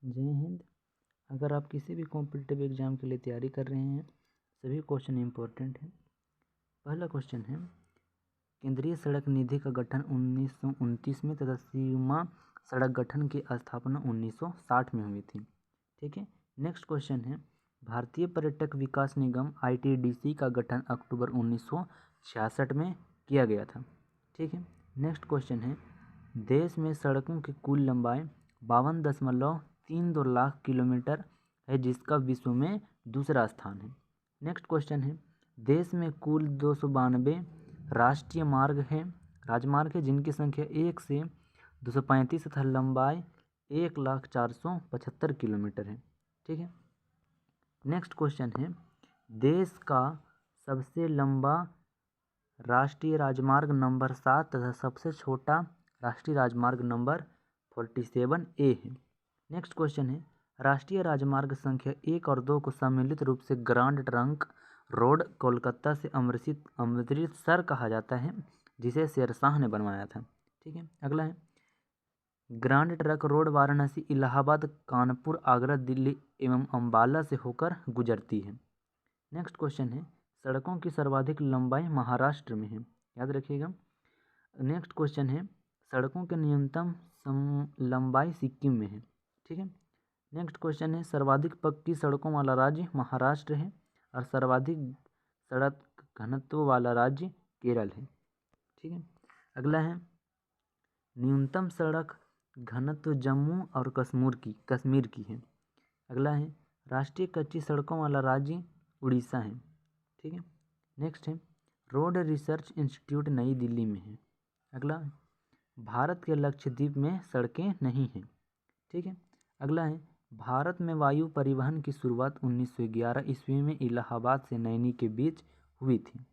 जय हिंद। अगर आप किसी भी कॉम्पिटिटिव एग्जाम के लिए तैयारी कर रहे हैं, सभी क्वेश्चन इम्पोर्टेंट हैं। पहला क्वेश्चन है, केंद्रीय सड़क निधि का गठन 1929 में तथा सीमा सड़क गठन की स्थापना 1960 में हुई थी। ठीक है। नेक्स्ट क्वेश्चन है, भारतीय पर्यटक विकास निगम ITDC का गठन अक्टूबर 1966 में किया गया था। ठीक है। नेक्स्ट क्वेश्चन है, देश में सड़कों की कुल लंबाई 52.32 लाख किलोमीटर है, जिसका विश्व में दूसरा स्थान है। नेक्स्ट क्वेश्चन है, देश में कुल 292 राष्ट्रीय मार्ग है, राजमार्ग है, जिनकी संख्या 1 से 235 तथा लंबाई 1,04,75 किलोमीटर है। ठीक है। नेक्स्ट क्वेश्चन है, देश का सबसे लंबा राष्ट्रीय राजमार्ग नंबर 7 तथा सबसे छोटा राष्ट्रीय राजमार्ग नंबर 47A है। नेक्स्ट क्वेश्चन है, राष्ट्रीय राजमार्ग संख्या 1 और 2 को सम्मिलित रूप से ग्रांड ट्रंक रोड कोलकाता से अमृतसर कहा जाता है, जिसे शेरशाह ने बनवाया था। ठीक है। अगला है, grand trunk road Varanasi, Allahabad, Kanpur, Agra, Delhi एवं अम्बाला से होकर गुजरती है। नेक्स्ट क्वेश्चन है, सड़कों की सर्वाधिक लंबाई महाराष्ट्र में है, याद रखिएगा। नेक्स्ट क्वेश्चन है, सड़कों की न्यूनतम लंबाई सिक्किम में है। ठीक है। नेक्स्ट क्वेश्चन है, सर्वाधिक पक्की सड़कों वाला राज्य महाराष्ट्र है और सर्वाधिक सड़क घनत्व वाला राज्य केरल है। ठीक है। अगला है, न्यूनतम सड़क घनत्व जम्मू और कश्मीर की है। अगला है, राष्ट्रीय कच्ची सड़कों वाला राज्य उड़ीसा है। ठीक है। नेक्स्ट है, रोड रिसर्च इंस्टीट्यूट नई दिल्ली में है। अगला, भारत के लक्षद्वीप में सड़कें नहीं हैं। ठीक है। अगला है, भारत में वायु परिवहन की शुरुआत 1911 ईस्वी में इलाहाबाद से नैनी के बीच हुई थी।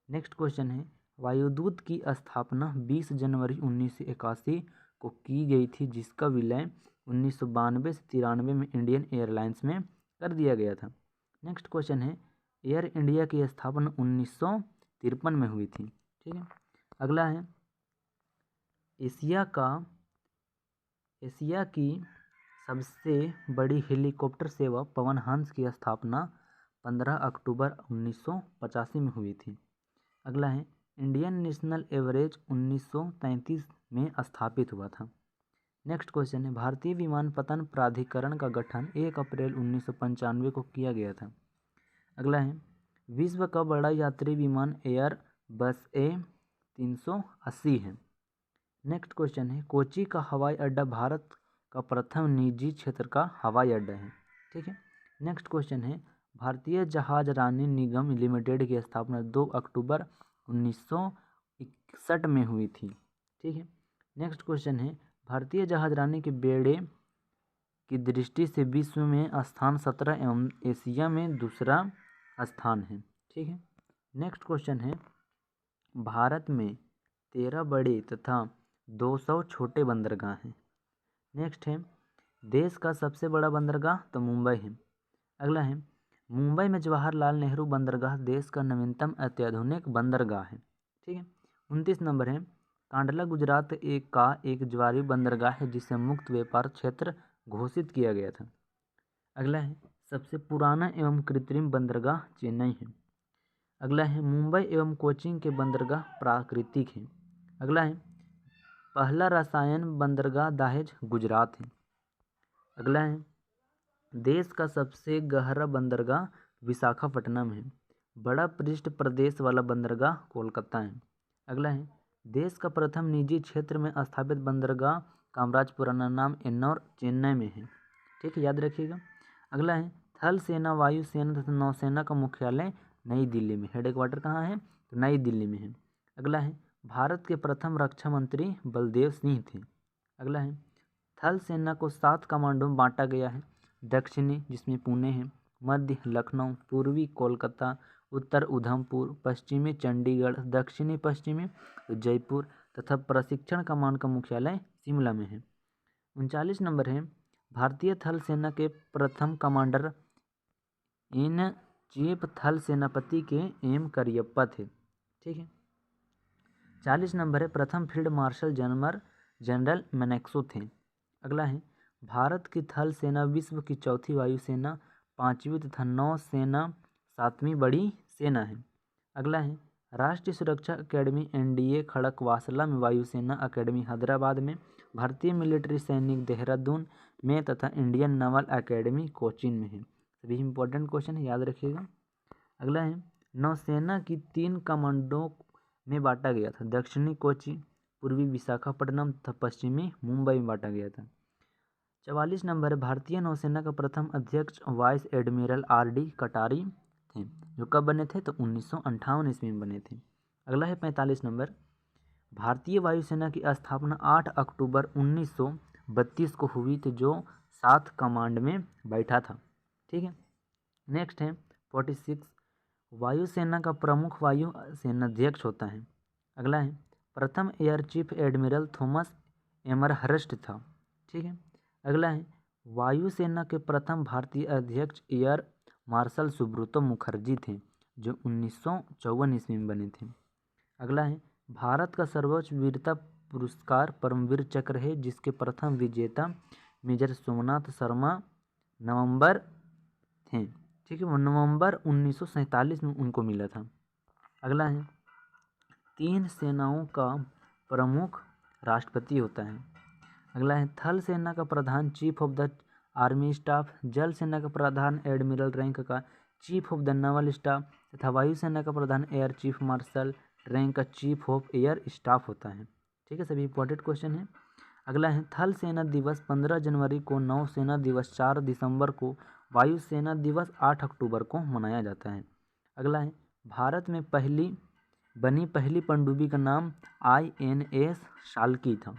नेक्स्ट क्वेश्चन है, वायुदूत की स्थापना 20 जनवरी 1981 को की गई थी, जिसका विलय 1992 से 93 में इंडियन एयरलाइंस में कर दिया गया था। नेक्स्ट क्वेश्चन है, एयर इंडिया की स्थापना 1953 में हुई थी। ठीक है। अगला है, एशिया की सबसे बड़ी हेलीकॉप्टर सेवा पवन हंस की स्थापना 15 अक्टूबर 1985 में हुई थी। अगला है, इंडियन नेशनल एवरेज 1933 में स्थापित हुआ था। नेक्स्ट क्वेश्चन है, भारतीय विमानपत्तन प्राधिकरण का गठन 1 अप्रैल 1995 को किया गया था। अगला है, विश्व का बड़ा यात्री विमान एयर बस A380 है। नेक्स्ट क्वेश्चन है, कोची का हवाई अड्डा भारत का प्रथम निजी क्षेत्र का हवाई अड्डा है। ठीक है। नेक्स्ट क्वेश्चन है, भारतीय जहाज रानी निगम लिमिटेड की स्थापना 2 अक्टूबर 1961 में हुई थी। ठीक है। नेक्स्ट क्वेश्चन है, भारतीय जहाज रानी के बेड़े की दृष्टि से विश्व में स्थान 17 एवं एशिया में दूसरा स्थान है। ठीक है। नेक्स्ट क्वेश्चन है, भारत में 13 बड़े तथा 200 छोटे बंदरगाह हैं। नेक्स्ट है, देश का सबसे बड़ा बंदरगाह तो मुंबई है। अगला है, मुंबई में जवाहरलाल नेहरू बंदरगाह देश का नवीनतम अत्याधुनिक बंदरगाह है। ठीक है। 29 नंबर है, कांडला गुजरात एक ज्वारी बंदरगाह है, जिसे मुक्त व्यापार क्षेत्र घोषित किया गया था। अगला है, सबसे पुराना एवं कृत्रिम बंदरगाह चेन्नई है। अगला है, मुंबई एवं कोचीन के बंदरगाह प्राकृतिक हैं। अगला है, पहला रसायन बंदरगाह दहेज गुजरात है। अगला है, देश का सबसे गहरा बंदरगाह विशाखापट्टनम है। बड़ा पृष्ठ प्रदेश वाला बंदरगाह कोलकाता है। अगला है, देश का प्रथम निजी क्षेत्र में स्थापित बंदरगाह कामराज, पुराना नाम एन्नौर, चेन्नई में है। ठीक है, याद रखिएगा। अगला है, थल सेना, वायु सेना तथा नौसेना का मुख्यालय नई दिल्ली में। हेडक्वार्टर कहाँ है? तो नई दिल्ली में है। अगला है, भारत के प्रथम रक्षा मंत्री बलदेव सिंह थे। अगला है, थल सेना को 7 कमांडों में बांटा गया है। दक्षिणी, जिसमें पुणे है, मध्य लखनऊ, पूर्वी कोलकाता, उत्तर उधमपुर, पश्चिमी चंडीगढ़, दक्षिणी पश्चिमी जयपुर तथा प्रशिक्षण कमान का मुख्यालय शिमला में है। 39 नंबर है, भारतीय थल सेना के प्रथम कमांडर इन चीफ थल सेनापति के एम करियप्पा थे। ठीक है। 40 नंबर है, प्रथम फील्ड मार्शल जनरल मैनेक्सो थे। अगला है, भारत की थल सेना विश्व की चौथी वायुसेना, 5वीं तथा नौसेना 7वीं बड़ी सेना है। अगला है राष्ट्रीय सुरक्षा अकेडमी एनडीए खड़कवासला में, वायुसेना अकेडमी हैदराबाद में, भारतीय मिलिट्री सैनिक देहरादून में तथा इंडियन नावल अकेडमी कोचीन में है। सभी इंपॉर्टेंट क्वेश्चन है, याद रखिएगा। अगला है नौसेना की 3 कमांडों में बांटा गया था, दक्षिणी कोची, पूर्वी विशाखापट्टनम तथा पश्चिमी मुंबई में बांटा गया था। 44 नंबर है भारतीय नौसेना का प्रथम अध्यक्ष वाइस एडमिरल आर.डी. कटारी थे, जो कब बने थे तो 1958 ईस्वी में बने थे। अगला है 45 नंबर, भारतीय वायुसेना की स्थापना 8 अक्टूबर 1932 को हुई थी, जो 7 कमांड में बैठा था। ठीक है। नेक्स्ट है 46, वायुसेना का प्रमुख वायु सेनाध्यक्ष होता है। अगला है प्रथम एयर चीफ एडमिरल थॉमस एमरहर्स्ट था। ठीक है। अगला है वायुसेना के प्रथम भारतीय अध्यक्ष एयर मार्शल सुब्रतो मुखर्जी थे, जो 1954 ईस्वी में बने थे। अगला है भारत का सर्वोच्च वीरता पुरस्कार परमवीर चक्र है, जिसके प्रथम विजेता मेजर सोमनाथ शर्मा नवंबर थे। ठीक है, वो नवंबर 1947 में उनको मिला था। अगला है 3 सेनाओं का प्रमुख राष्ट्रपति होता है। अगला है थल सेना का प्रधान chief of the army staff, जल सेना का प्रधान एडमिरल रैंक का chief of the naval staff तथा वायुसेना का प्रधान एयर चीफ मार्शल रैंक का चीफ ऑफ एयर स्टाफ होता है। ठीक है, सभी इंपॉर्टेंट क्वेश्चन है। अगला है थल सेना दिवस 15 जनवरी को, नौसेना दिवस 4 दिसंबर को, वायुसेना दिवस 8 अक्टूबर को मनाया जाता है। अगला है भारत में बनी पहली पनडुब्बी का नाम INS शाल्की था।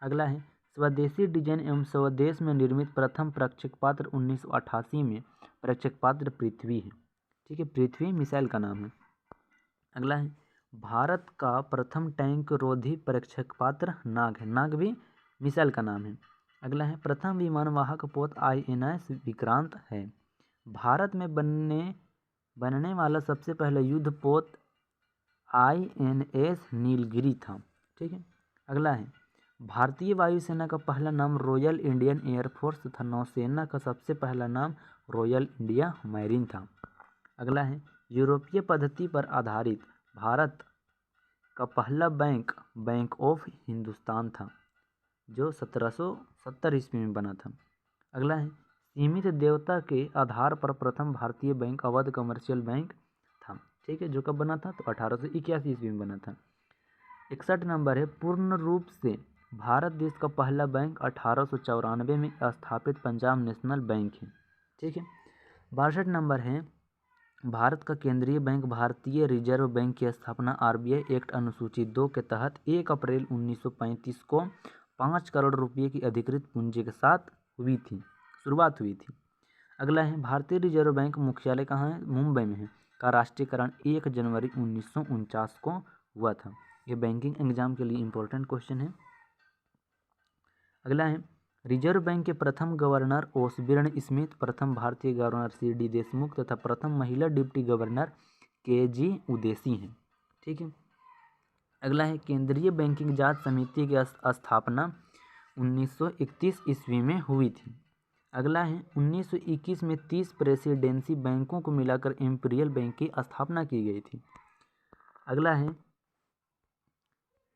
अगला है स्वदेशी डिजाइन एवं स्वदेश में निर्मित प्रथम प्रक्षेप पात्र 1988 में प्रक्षेप पात्र पृथ्वी है। ठीक है, पृथ्वी मिसाइल का नाम है। अगला है भारत का प्रथम टैंक रोधी प्रक्षेप पात्र नाग है, नाग भी मिसाइल का नाम है। अगला है प्रथम विमान वाहक पोत INS विक्रांत है। भारत में बनने वाला सबसे पहला युद्ध पोत INS नीलगिरी था। ठीक है। अगला है भारतीय वायुसेना का पहला नाम रॉयल इंडियन एयरफोर्स तथा नौसेना का सबसे पहला नाम रॉयल इंडिया मैरीन था। अगला है यूरोपीय पद्धति पर आधारित भारत का पहला बैंक ऑफ हिंदुस्तान था, जो 1770 ईस्वी में बना था। अगला है सीमित देयता के आधार पर प्रथम भारतीय बैंक अवध कमर्शियल बैंक था। ठीक है, जो कब बना था तो 1881 ईस्वी में बना था। 61 नंबर है पूर्ण रूप से भारत देश का पहला बैंक 1894 में स्थापित पंजाब नेशनल बैंक है। ठीक है। 62 नंबर है भारत का केंद्रीय बैंक भारतीय रिजर्व बैंक की स्थापना RBI एक्ट अनुसूची 2 के तहत 1 अप्रैल 1935 को 5 करोड़ रुपये की अधिकृत पूंजी के साथ शुरुआत हुई थी। अगला है भारतीय रिजर्व बैंक मुख्यालय कहाँ है, मुंबई में है, का राष्ट्रीयकरण 1 जनवरी 1949 को हुआ था। ये बैंकिंग एग्जाम के लिए इंपॉर्टेंट क्वेश्चन है। अगला है रिजर्व बैंक के प्रथम गवर्नर ओसबोर्न स्मिथ, प्रथम भारतीय गवर्नर CD देशमुख तथा प्रथम महिला डिप्टी गवर्नर KG उदेसी हैं। ठीक है। अगला है केंद्रीय बैंकिंग जांच समिति की स्थापना 1931 ईस्वी में हुई थी। अगला है 1921 में 30 प्रेसिडेंसी बैंकों को मिलाकर इंपीरियल बैंक की स्थापना की गई थी। अगला है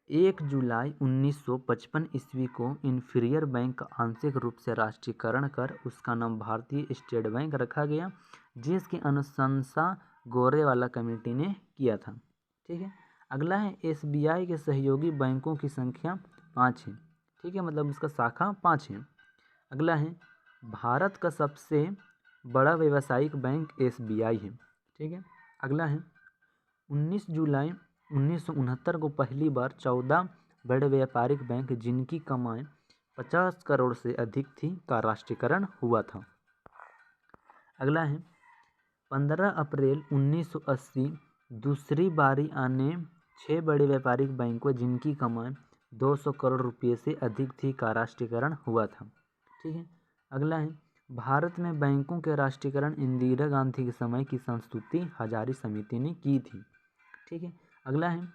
1 जुलाई 1955 ईस्वी को इंफीरियर बैंक का आंशिक रूप से राष्ट्रीयकरण कर उसका नाम भारतीय स्टेट बैंक रखा गया, जिसकी अनुशंसा गोरेवाला कमेटी ने किया था। ठीक है। अगला है SBI के सहयोगी बैंकों की संख्या 5 है। ठीक है, मतलब उसका शाखा 5 है। अगला है भारत का सबसे बड़ा व्यावसायिक बैंक SBI है। ठीक है। अगला है 19 जुलाई 1969 को पहली बार 14 बड़े व्यापारिक बैंक जिनकी कमाई 50 करोड़ से अधिक थी का राष्ट्रीयकरण हुआ था। अगला है 15 अप्रैल 1980 दूसरी बारी आने 6 बड़े व्यापारिक बैंकों जिनकी कमाई 200 करोड़ रुपये से अधिक थी का राष्ट्रीयकरण हुआ था। ठीक है। अगला है भारत में बैंकों के राष्ट्रीयकरण इंदिरा गांधी के समय की संस्तुति हजारी समिति ने की थी। ठीक है। अगला है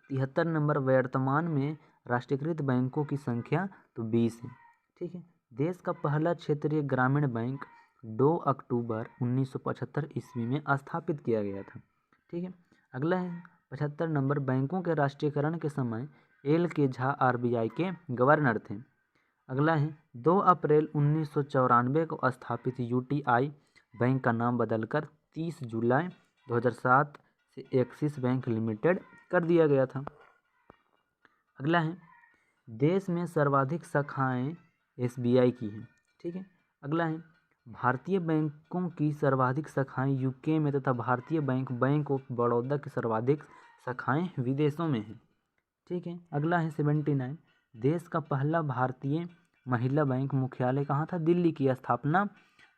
73 नंबर वर्तमान में राष्ट्रीयकृत बैंकों की संख्या तो 20 है। ठीक है। देश का पहला क्षेत्रीय ग्रामीण बैंक 2 अक्टूबर 1975 ईस्वी में स्थापित किया गया था। ठीक है, अगला है 75 नंबर, बैंकों के राष्ट्रीयकरण के समय एल के झा RBI के गवर्नर थे। अगला है 2 अप्रैल 1994 को स्थापित UTI बैंक का नाम बदलकर 30 जुलाई 2007 से एक्सिस बैंक लिमिटेड कर दिया गया था। अगला है देश में सर्वाधिक शाखाएं SBI की हैं। ठीक है, अगला है भारतीय बैंकों की सर्वाधिक शाखाएं UK में तथा भारतीय बैंक ऑफ बड़ौदा की सर्वाधिक शाखाएं विदेशों में हैं। ठीक है, अगला है 79, देश का पहला भारतीय महिला बैंक मुख्यालय कहाँ था? दिल्ली की स्थापना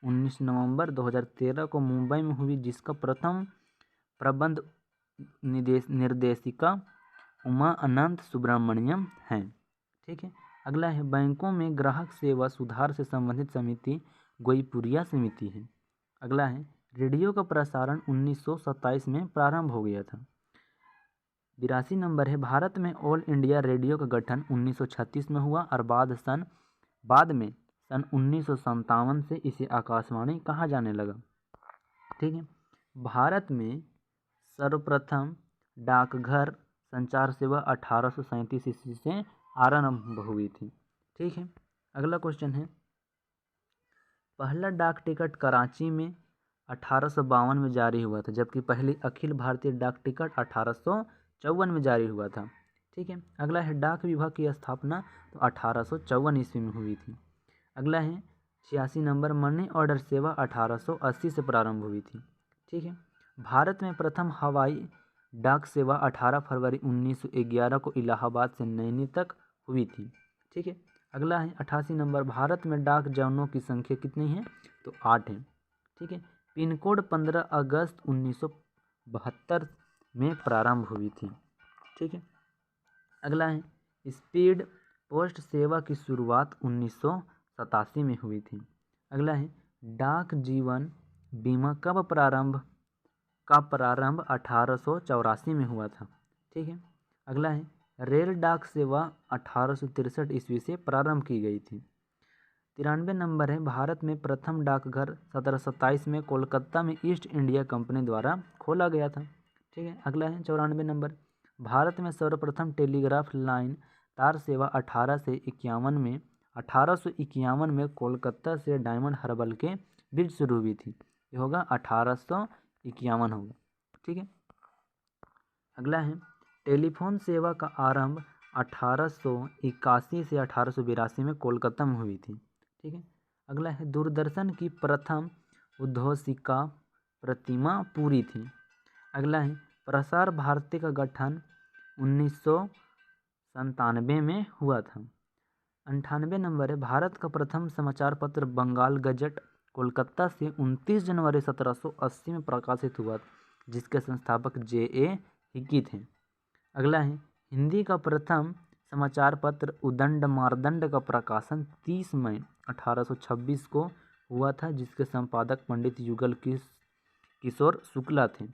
19 नवंबर 2013 को मुंबई में हुई, जिसका प्रथम प्रबंध निर्देशिका उमा अनंत सुब्रमण्यम है। ठीक है, अगला है बैंकों में ग्राहक सेवा सुधार से संबंधित समिति गोईपुरिया समिति है। अगला है रेडियो का प्रसारण 1927 में प्रारंभ हो गया था। 82 नंबर है भारत में ऑल इंडिया रेडियो का गठन 1936 में हुआ और बाद में सन 1957 से इसे आकाशवाणी कहा जाने लगा। ठीक है, भारत में सर्वप्रथम डाकघर संचार सेवा 1837 ईस्वी से आरंभ हुई थी। ठीक है, अगला क्वेश्चन है पहला डाक टिकट कराची में 1852 में जारी हुआ था, जबकि पहली अखिल भारतीय डाक टिकट 1854 में जारी हुआ था। ठीक है, अगला है डाक विभाग की स्थापना तो 1854 ईस्वी में हुई थी। अगला है 86 नंबर, मनी ऑर्डर सेवा 1880 से प्रारंभ हुई थी। ठीक है, भारत में प्रथम हवाई डाक सेवा 18 फरवरी 1911 को इलाहाबाद से नैनी तक हुई थी। ठीक है, अगला है 88 नंबर, भारत में डाक जनों की संख्या कितनी है? तो 8 है। ठीक है, पिन कोड 15 अगस्त 1972 में प्रारंभ हुई थी। ठीक है, अगला है स्पीड पोस्ट सेवा की शुरुआत 1987 में हुई थी। अगला है डाक जीवन बीमा कब प्रारंभ 1884 में हुआ था। ठीक है, अगला है रेल डाक सेवा 1863 ईस्वी से प्रारंभ की गई थी। 93 नंबर है भारत में प्रथम डाकघर 1727 में कोलकाता में ईस्ट इंडिया कंपनी द्वारा खोला गया था। ठीक है, अगला है 94 नंबर, भारत में सर्वप्रथम टेलीग्राफ लाइन तार सेवा 1851 में कोलकाता से डायमंड हार्बर के बीच शुरू हुई थी। ये होगा 1851 होगा। ठीक है, अगला है टेलीफोन सेवा का आरंभ 1881 से 1882 में कोलकाता में हुई थी। ठीक है, अगला है दूरदर्शन की प्रथम उद्घोषिका प्रतिमा पूरी थी। अगला है प्रसार भारती का गठन 1997 में हुआ था। 98 नंबर है भारत का प्रथम समाचार पत्र बंगाल गजट कोलकाता से 29 जनवरी 1780 में प्रकाशित हुआ, जिसके संस्थापक J.A. हिकी थे। अगला है हिंदी का प्रथम समाचार पत्र उदंड मारदंड का प्रकाशन 30 मई 1826 को हुआ था, जिसके संपादक पंडित युगल किशोर शुक्ला थे।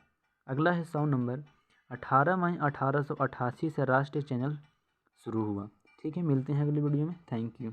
अगला है 100 नंबर, 18 मई 1888 से राष्ट्रीय चैनल शुरू हुआ। ठीक है, मिलते हैं अगली वीडियो में। Thank you.